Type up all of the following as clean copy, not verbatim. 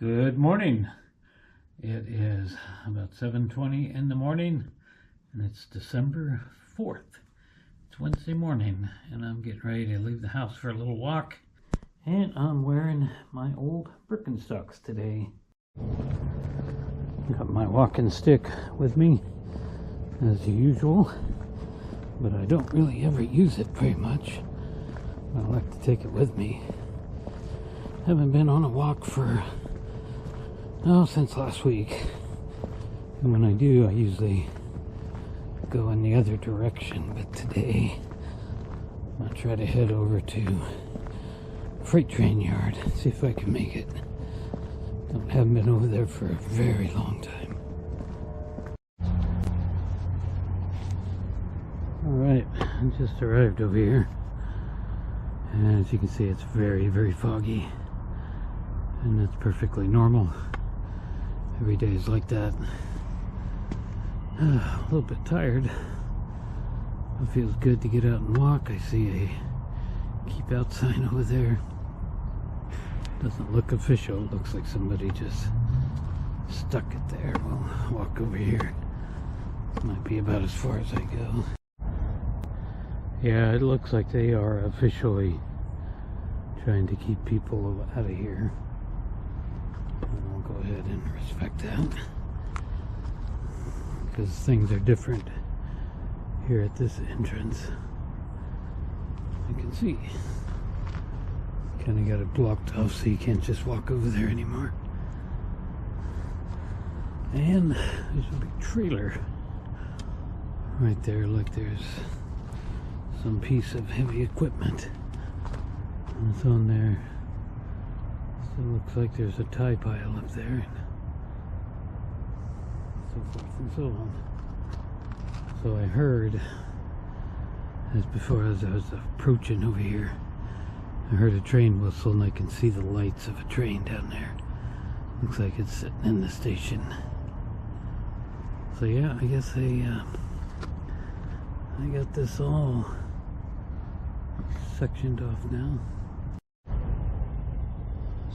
Good morning. It is about 7:20 in the morning and it's December 4th. It's Wednesday morning and I'm getting ready to leave the house for a little walk. And I'm wearing my old Birkenstocks today. Got my walking stick with me as usual, but I don't really ever use it very much. I like to take it with me. Haven't been on a walk since last week. And when I do, I usually go in the other direction. But today, I'll try to head over to freight train yard, see if I can make it. Haven't been over there for a very long time. Alright, I just arrived over here. And as you can see, it's very, very foggy. And that's perfectly normal. Every day is like that. A little bit tired. It feels good to get out and walk. I see a keep out sign over there. Doesn't look official. It looks like somebody just stuck it there. We'll walk over here. Might be about as far as I go. Yeah, it looks like they are officially trying to keep people out of here. And I'll go ahead and respect that, because things are different here at this entrance. You can see kind of got it blocked off so you can't just walk over there anymore. And there's a big trailer right there. Look, there's some piece of heavy equipment and it's on there. So it looks like there's a tie pile up there, so forth and so on. So I heard, as I was approaching over here, I heard a train whistle and I can see the lights of a train down there. Looks like it's sitting in the station. So yeah, I guess I got this all sectioned off now.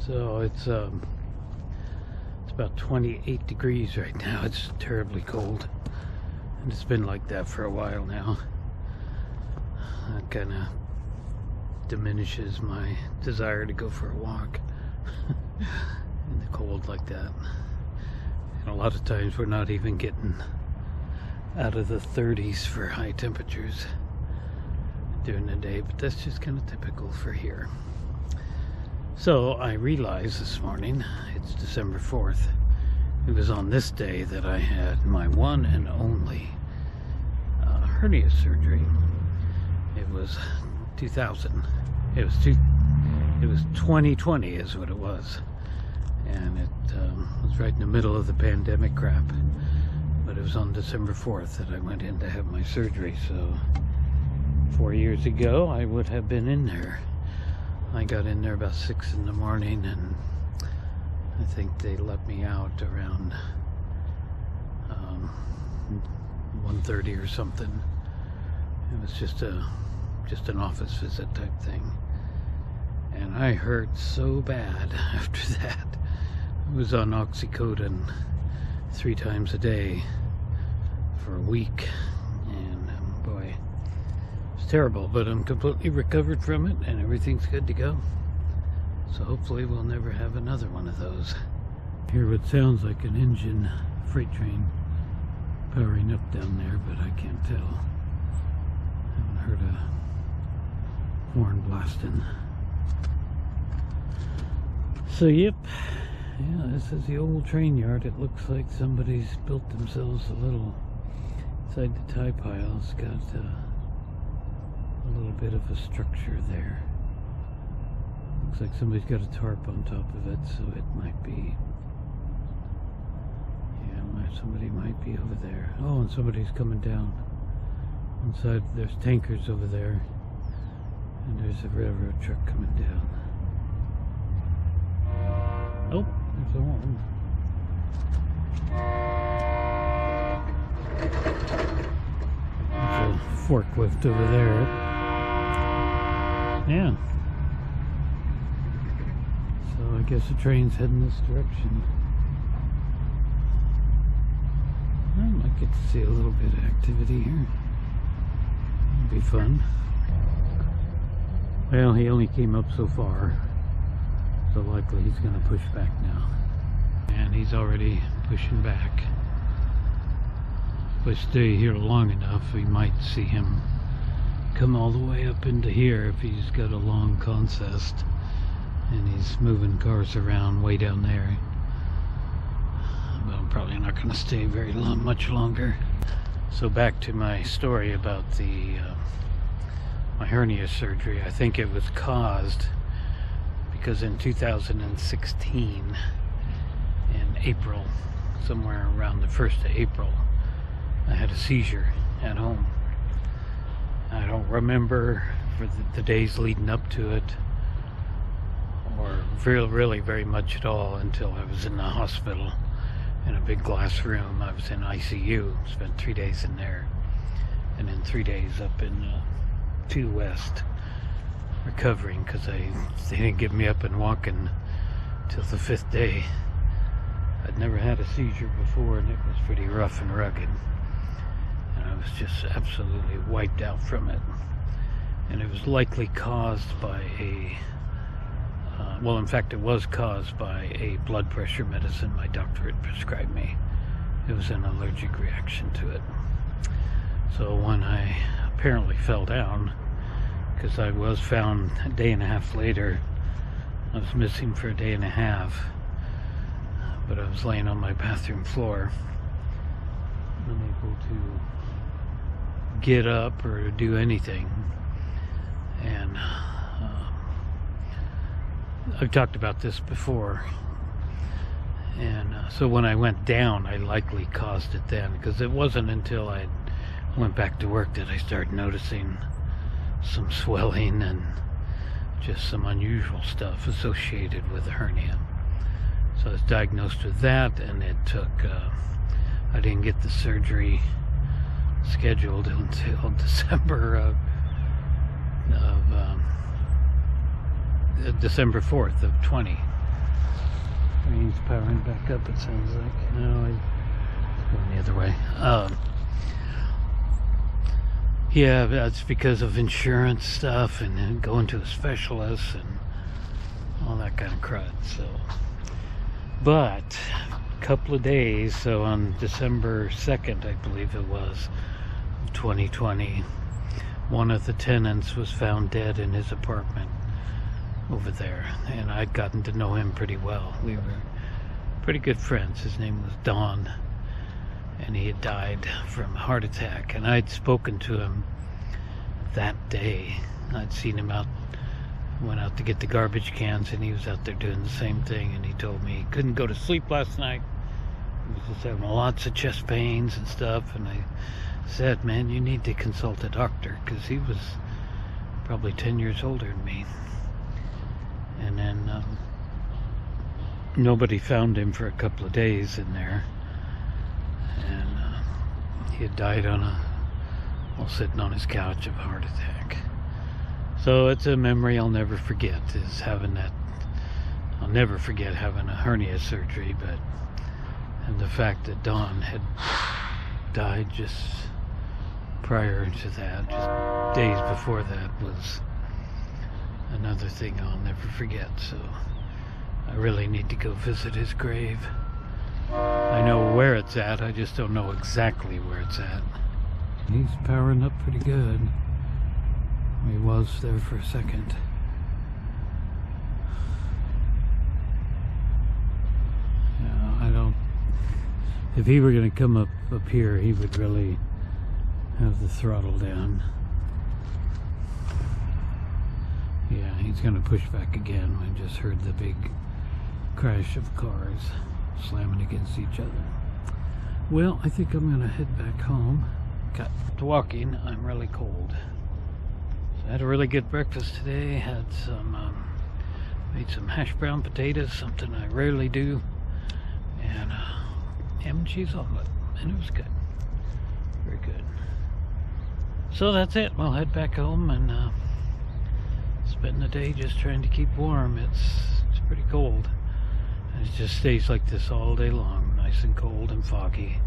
So it's about 28 degrees right now. It's terribly cold, and it's been like that for a while now. That kind of diminishes my desire to go for a walk in the cold like that. And a lot of times we're not even getting out of the 30s for high temperatures during the day, but that's just kind of typical for here. So I realized this morning, it's December 4th, it was on this day that I had my one and only hernia surgery. It was 2000. It was 2020 is what it was. And it was right in the middle of the pandemic crap. But it was on December 4th that I went in to have my surgery. So 4 years ago, I would have been in there. I got in there about 6 in the morning, and I think they let me out around 1:30 or something. It was just an office visit type thing, and I hurt so bad after that. I was on oxycodone 3 times a day for a week, and boy, terrible, but I'm completely recovered from it and everything's good to go. So hopefully we'll never have another one of those. Hear what sounds like an engine freight train powering up down there, but I can't tell. Haven't heard a horn blasting. So yep, yeah, this is the old train yard. It looks like somebody's built themselves a little inside the tie pile. It's got a little bit of a structure there. Looks like somebody's got a tarp on top of it, so it might be, yeah, somebody might be over there. Oh, and somebody's coming down. Inside, there's tankers over there, and there's a railroad truck coming down. Oh, there's a horn. There's a forklift over there. Yeah. So I guess the train's heading this direction. I might get to see a little bit of activity here. It'll be fun. Well, he only came up so far, so likely he's going to push back now. And he's already pushing back. If I stay here long enough, we might see him come all the way up into here if he's got a long consist and he's moving cars around way down there. But I'm probably not going to stay very long, much longer. So back to my story about my hernia surgery. I think it was caused because in 2016, in April, somewhere around the 1st of April, I had a seizure at home. I don't remember for the days leading up to it, or really very much at all, until I was in the hospital in a big glass room. I was in ICU, spent 3 days in there, and then 3 days up in 2 West recovering, because they didn't get me up and walking till the 5th day. I'd never had a seizure before, and it was pretty rough and rugged. I was just absolutely wiped out from it, and it was likely caused by well, in fact, it was caused by a blood pressure medicine my doctor had prescribed me. It was an allergic reaction to it. So when I apparently fell down, because I was found a day and a half later, I was missing for a day and a half, but I was laying on my bathroom floor, unable to get up or do anything. And I've talked about this before, and so when I went down, I likely caused it then, because it wasn't until I went back to work that I started noticing some swelling and just some unusual stuff associated with the hernia. So I was diagnosed with that, and it took I didn't get the surgery scheduled until December December 4th of 20. Train's powering back up, it sounds like. No, it's going the other way. Yeah, that's because of insurance stuff and going to a specialist and all that kind of crud. So, but a couple of days, so on December 2nd, I believe it was, 2020, one of the tenants was found dead in his apartment over there, and I'd gotten to know him pretty well. We were pretty good friends. His name was Don, and he had died from a heart attack, and I'd spoken to him that day. I'd seen him out, went out to get the garbage cans, and he was out there doing the same thing, and he told me he couldn't go to sleep last night. He was just having lots of chest pains and stuff, and I said, man, you need to consult a doctor, because he was probably 10 years older than me. And then nobody found him for a couple of days in there, and he had died while sitting on his couch of a heart attack. So it's a memory I'll never forget, is having that. I'll never forget having a hernia surgery, and the fact that Don had died just prior to that, just days before that, was another thing I'll never forget. So I really need to go visit his grave. I know where it's at, I just don't know exactly where it's at. He's powering up pretty good. He was there for a second. Yeah, I don't... If he were going to come up here, he would really have the throttle down. Yeah, he's going to push back again. I just heard the big crash of cars slamming against each other. Well, I think I'm going to head back home. Got to walking. I'm really cold. So I had a really good breakfast today. Had made some hash brown potatoes, something I rarely do, and ham and cheese omelet, and it was good. Very good. So that's it. We'll head back home and spend the day just trying to keep warm. It's pretty cold. It just stays like this all day long, nice and cold and foggy,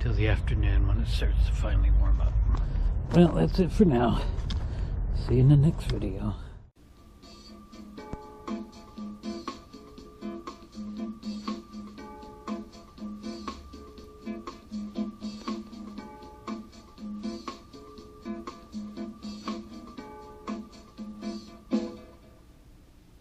till the afternoon when it starts to finally warm up. Well, that's it for now. See you in the next video.